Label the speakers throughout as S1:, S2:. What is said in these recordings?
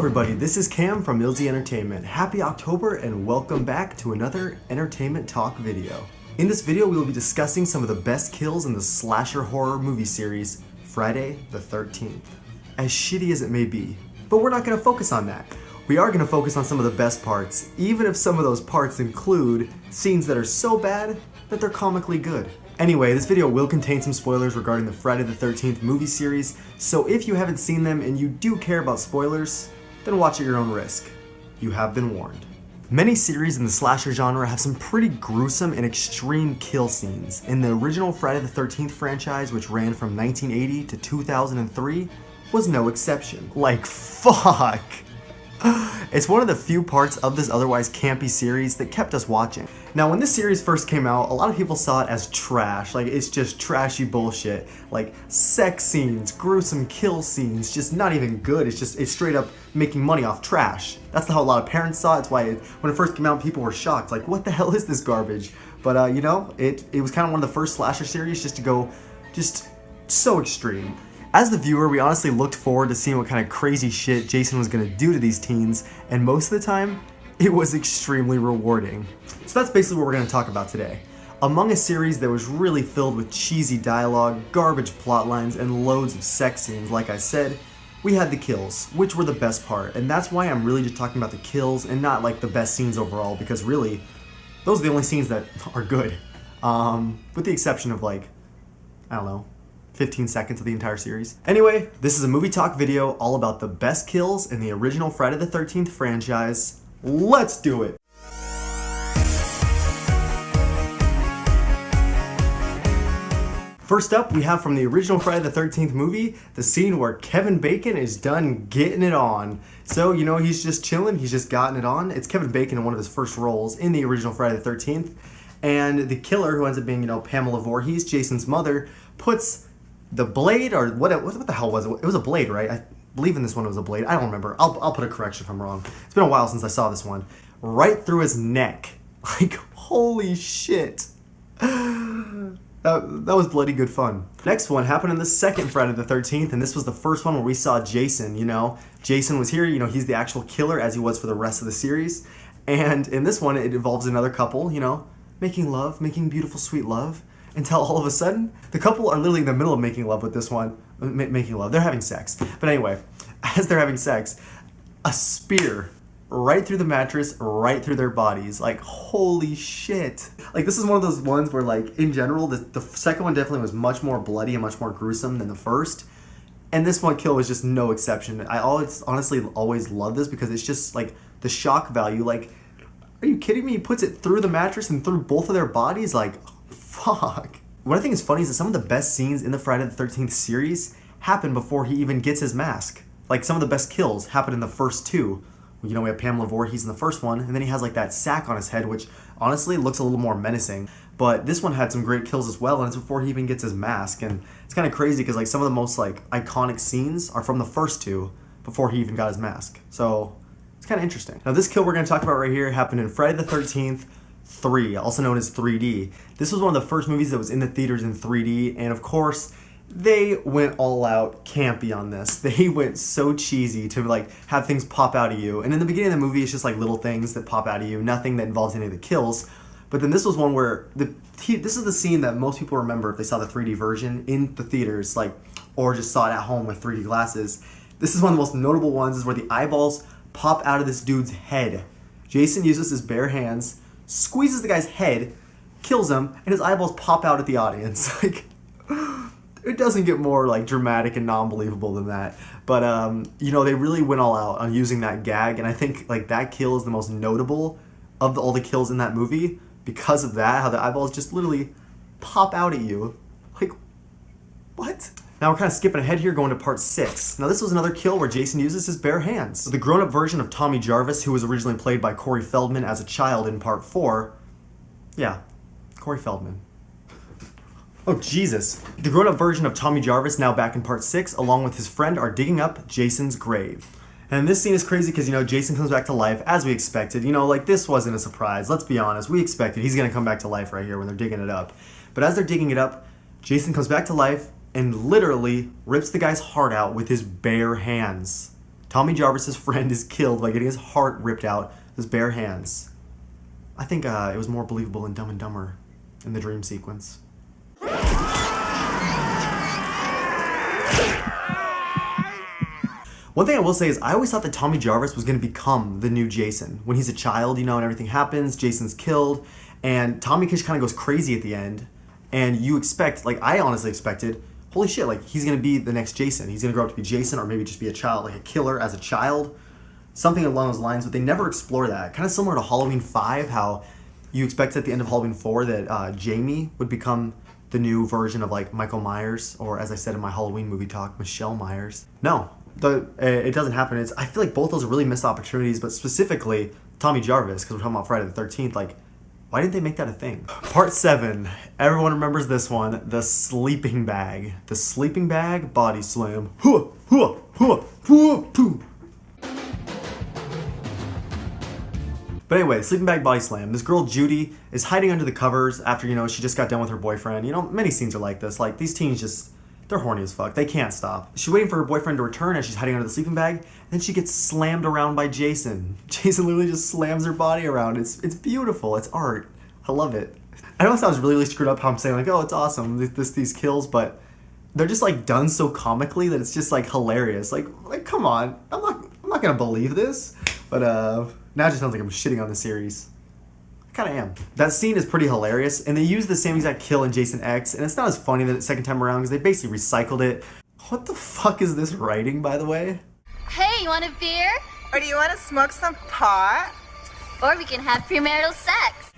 S1: everybody, this is Cam from Millzy Entertainment. Happy October and welcome back to another entertainment talk video. In this video we will be discussing some of the best kills in the slasher horror movie series Friday the 13th. As shitty as it may be, but we're not going to focus on that. We are going to focus on some of the best parts, even if some of those parts include scenes that are so bad that they're comically good. Anyway, this video will contain some spoilers regarding the Friday the 13th movie series, so if you haven't seen them and you do care about spoilers, then watch at your own risk. You have been warned. Many series in the slasher genre have some pretty gruesome and extreme kill scenes, and the original Friday the 13th franchise, which ran from 1980 to 2003, was no exception. Like, fuck! It's one of the few parts of this otherwise campy series that kept us watching. Now, when this series first came out, a lot of people saw it as trash. Like, it's just trashy bullshit. Like, sex scenes, gruesome kill scenes, just not even good. It's straight up making money off trash. That's how a lot of parents saw it. It's why when it first came out, people were shocked. Like, what the hell is this garbage? But, it was kind of one of the first slasher series just to go just so extreme. As the viewer, we honestly looked forward to seeing what kind of crazy shit Jason was going to do to these teens, and most of the time, it was extremely rewarding. So that's basically what we're going to talk about today. Among a series that was really filled with cheesy dialogue, garbage plot lines, and loads of sex scenes, like I said, we had the kills, which were the best part, and that's why I'm really just talking about the kills and not like the best scenes overall, because really, those are the only scenes that are good. With the exception of 15 seconds of the entire series. Anyway, this is a movie talk video all about the best kills in the original Friday the 13th franchise. Let's do it! First up, we have from the original Friday the 13th movie, the scene where Kevin Bacon is done getting it on. So, he's just chilling, he's just gotten it on. It's Kevin Bacon in one of his first roles in the original Friday the 13th. And the killer, who ends up being, Pamela Voorhees, Jason's mother, puts the blade, or what the hell was it? It was a blade, right? I believe in this one it was a blade. I don't remember. I'll put a correction if I'm wrong. It's been a while since I saw this one. Right through his neck. Like, holy shit. That was bloody good fun. Next one happened in the second Friday the 13th, and this was the first one where we saw Jason, Jason was here, he's the actual killer as he was for the rest of the series. And in this one, it involves another couple, making love, making beautiful, sweet love. Until all of a sudden, the couple are literally in the middle of making love with this one. Making love. They're having sex. But anyway, as they're having sex, a spear right through the mattress, right through their bodies. Like, holy shit. Like, this is one of those ones where, in general, the second one definitely was much more bloody and much more gruesome than the first. And this one kill was just no exception. I honestly always love this because it's just, the shock value. Like, are you kidding me? He puts it through the mattress and through both of their bodies? Like, fuck. What I think is funny is that some of the best scenes in the Friday the 13th series happen before he even gets his mask. Like, some of the best kills happen in the first two. We have Pamela Voorhees in the first one, and then he has that sack on his head, which honestly looks a little more menacing. But this one had some great kills as well, and it's before he even gets his mask. And it's kind of crazy because some of the most iconic scenes are from the first two before he even got his mask. So it's kind of interesting. Now, this kill we're going to talk about right here happened in Friday the 13th 3, also known as 3D. This was one of the first movies that was in the theaters in 3D, and of course, they went all out campy on this. They went so cheesy to have things pop out of you. And in the beginning of the movie, it's just little things that pop out of you, nothing that involves any of the kills. But then this was one where this is the scene that most people remember if they saw the 3D version in the theaters, or just saw it at home with 3D glasses. This is one of the most notable ones, is where the eyeballs pop out of this dude's head. Jason uses his bare hands, squeezes the guy's head, kills him, and his eyeballs pop out at the audience. It doesn't get more dramatic and non-believable than that. But they really went all out on using that gag, and I think that kill is the most notable of all the kills in that movie because of that, how the eyeballs just literally pop out at you. What? Now we're kind of skipping ahead here, going to part 6. Now this was another kill where Jason uses his bare hands. The grown-up version of Tommy Jarvis, who was originally played by Corey Feldman as a child in part 4. Yeah, Corey Feldman. Oh, Jesus. The grown-up version of Tommy Jarvis, now back in part 6, along with his friend, are digging up Jason's grave. And this scene is crazy because, Jason comes back to life as we expected. This wasn't a surprise. Let's be honest. We expected he's going to come back to life right here when they're digging it up. But as they're digging it up, Jason comes back to life and literally rips the guy's heart out with his bare hands. Tommy Jarvis's friend is killed by getting his heart ripped out with his bare hands. I think it was more believable in Dumb and Dumber in the dream sequence. One thing I will say is I always thought that Tommy Jarvis was going to become the new Jason. When he's a child, you know, and everything happens, Jason's killed, and Tommy just kind of goes crazy at the end, and you expect, like I honestly expected, holy shit, like he's going to be the next Jason. He's going to grow up to be Jason, or maybe just be a child, like a killer as a child. Something along those lines, but they never explore that. Kind of similar to Halloween 5, how you expect at the end of Halloween 4 that Jamie would become the new version of like Michael Myers, or as I said in my Halloween movie talk, Michelle Myers. No, it doesn't happen. I feel like both those are really missed opportunities, but specifically Tommy Jarvis, because we're talking about Friday the 13th, like, why didn't they make that a thing? Part 7. Everyone remembers this one. The sleeping bag. The sleeping bag body slam. But anyway, sleeping bag body slam. This girl, Judy, is hiding under the covers after, you know, she just got done with her boyfriend. You know, many scenes are like this. Like, these teens just, they're horny as fuck. They can't stop. She's waiting for her boyfriend to return as she's hiding under the sleeping bag. And then she gets slammed around by Jason. Jason literally just slams her body around. It's beautiful. It's art. I love it. I know it sounds really, really screwed up how I'm saying, like, oh, it's awesome, these kills, but they're just, like, done so comically that it's just, like, hilarious. Like come on. I'm not gonna believe this. But, now it just sounds like I'm shitting on the series. I kind of am. That scene is pretty hilarious, and they use the same exact kill in Jason X, and it's not as funny the second time around because they basically recycled it. What the fuck is this writing, by the way?
S2: Hey, you want a beer?
S3: Or do you want to smoke some pot?
S2: Or we can have premarital sex.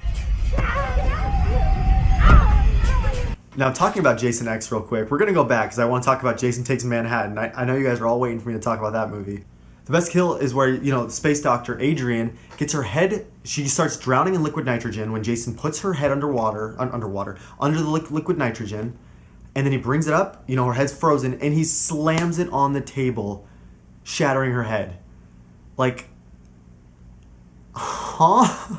S1: Now, talking about Jason X real quick, we're going to go back because I want to talk about Jason Takes Manhattan. I know you guys are all waiting for me to talk about that movie. The best kill is where, you know, the space doctor, Adrian, gets her head, she starts drowning in liquid nitrogen when Jason puts her head under the liquid nitrogen, and then he brings it up, you know, her head's frozen, and he slams it on the table, shattering her head. Like, huh?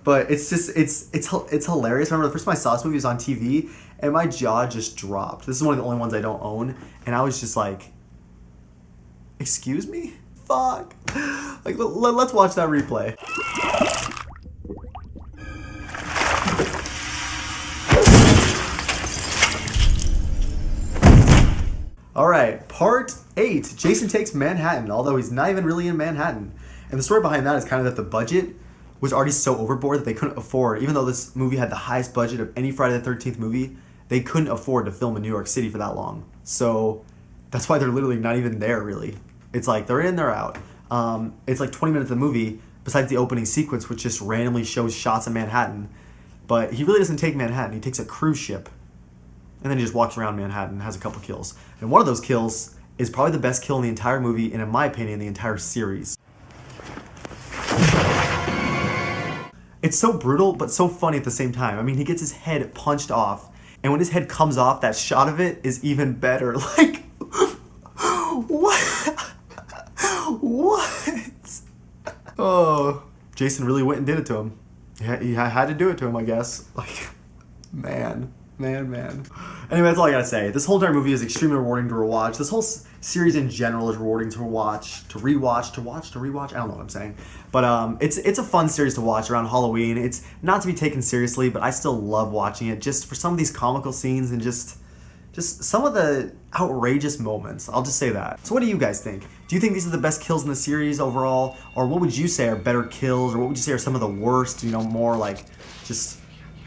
S1: But it's just, it's hilarious. I remember the first time I saw this movie was on TV, and my jaw just dropped. This is one of the only ones I don't own, and I was just like, excuse me? Fuck. Like, let's watch that replay. Alright, part 8. Jason Takes Manhattan, although he's not even really in Manhattan. And the story behind that is kind of that the budget was already so overboard that they couldn't afford, even though this movie had the highest budget of any Friday the 13th movie, they couldn't afford to film in New York City for that long. So that's why they're literally not even there, really. It's like they're in, they're out. It's like 20 minutes of the movie, besides the opening sequence, which just randomly shows shots of Manhattan. But he really doesn't take Manhattan. He takes a cruise ship, and then he just walks around Manhattan and has a couple kills. And one of those kills is probably the best kill in the entire movie, and in my opinion, the entire series. It's so brutal, but so funny at the same time. I mean, he gets his head punched off, and when his head comes off, that shot of it is even better. Like, what? What? Oh, Jason really went and did it to him. He had to do it to him, I guess. Like, man. Anyway, that's all I gotta say. This whole entire movie is extremely rewarding to rewatch. This whole series in general is rewarding to watch, to rewatch. I don't know what I'm saying. But it's a fun series to watch around Halloween. It's not to be taken seriously, but I still love watching it just for some of these comical scenes and just some of the outrageous moments. I'll just say that. So what do you guys think? Do you think these are the best kills in the series overall? Or what would you say are better kills? Or what would you say are some of the worst, you know, more like just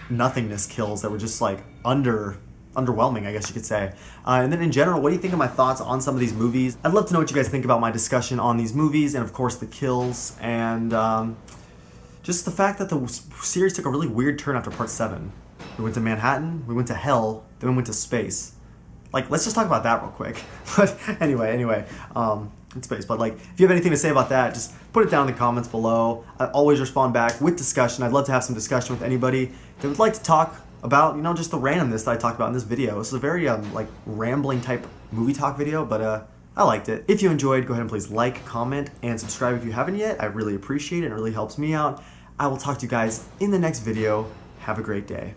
S1: nothingness kills that were just like underwhelming, I guess you could say. And then in general, what do you think of my thoughts on some of these movies? I'd love to know what you guys think about my discussion on these movies and of course the kills and just the fact that the series took a really weird turn after part 7. We went to Manhattan, we went to hell, then we went to space. Like, let's just talk about that real quick. But anyway, in space. But like, if you have anything to say about that, just put it down in the comments below. I always respond back with discussion. I'd love to have some discussion with anybody that would like to talk about, you know, just the randomness that I talked about in this video. This is a very like rambling type movie talk video, but I liked it. If you enjoyed, go ahead and please like, comment, and subscribe if you haven't yet. I really appreciate it. It really helps me out. I will talk to you guys in the next video. Have a great day.